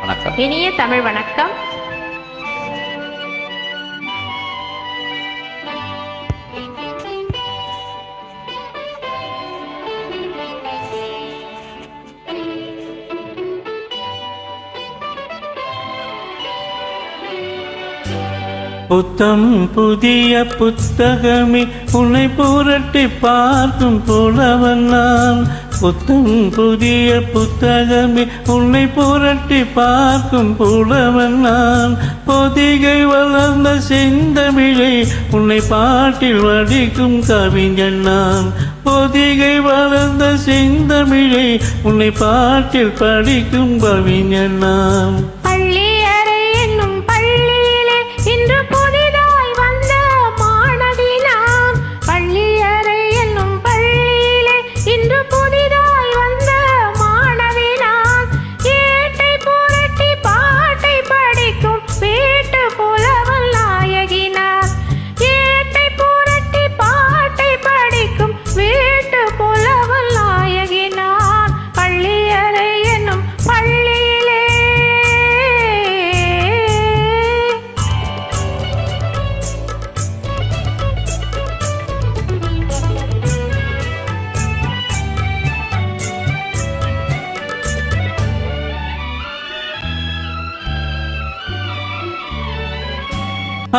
வணக்கம். இனிய தமிழ் வணக்கம். புத்தம் புதிய புத்தகமே உன்னை புரட்டி பார்க்கும் புலவன் நான். புத்தம் புதிய புத்தகமே உன்னை புரட்டி பார்க்கும் புலவன் நான். பொதிகை வளர்ந்த செந்தமிழை உன்னை பாட்டில் வடிக்கும் கவிஞன் நான். பொதிகை வளர்ந்த செந்தமிழை உன்னை பாட்டில் படிக்கும் கவிஞன் நான்.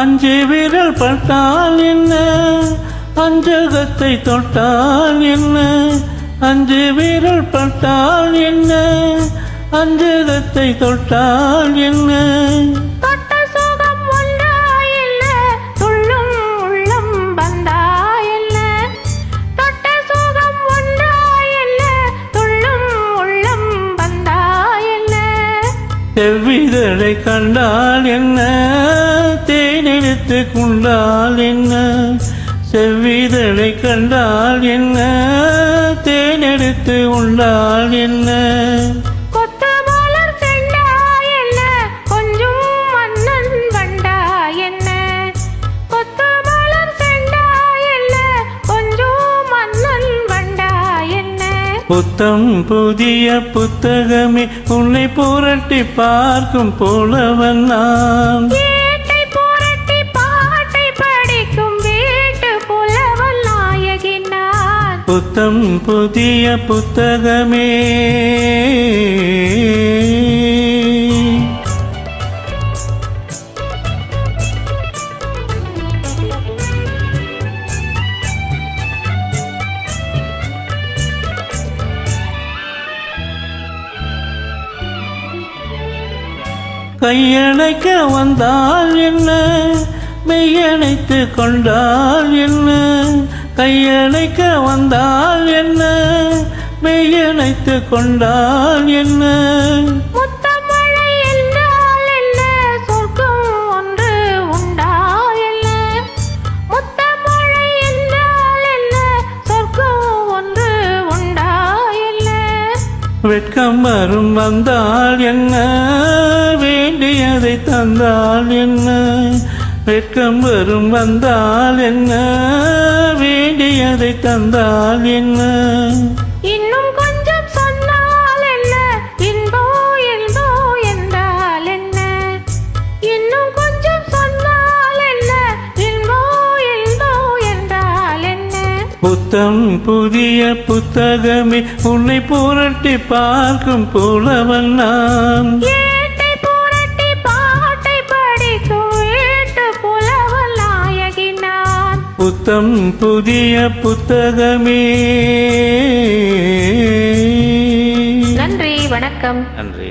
அஞ்சு விரல் பட்டால் என்ன, அஞ்சகத்தை தொட்டால் என்ன. அஞ்சு விரல் பட்டால் என்ன, அஞ்சகத்தை தொட்டால் என்ன. செவ்விதழை கண்டால் என்ன, தேனெடுத்து கொண்டால் என்ன. செவ்விதழை கண்டால் என்ன, தேனெடுத்து உண்டால் என்ன. புத்தம் புதிய புத்தகமே உன்னை புரட்டி பார்க்கும் புலவன் நான். புத்தம் புதிய புத்தகமே. கையணைக்க வந்தால் என்ன, மெய்யணைத்து கொண்டால் என்ன. கையணைக்க வந்தால் என்ன, மெய்யணைத்து கொண்டால் என்ன. வெட்கம் வரும் வந்தால் என்ன, வேண்டியதை தந்தால் என்ன. வெட்கம் வரும் வந்தால் என்ன, வேண்டியதை தந்தால் என்ன. இன்னும் கொஞ்சம் சொன்னால் என்ன, இன்போ இன்போ என்றால் என்ன. இன்னும் கொஞ்சம் சொன்னால் என்ன, இன்போ இன்போ என்றால் என்ன. புத்தம் புதிய புத்தகமே உன்னை புரட்டி பார்க்கும் புலவன் நான். புத்தம் புதிய புத்தகமே. நன்றி, வணக்கம். நன்றி.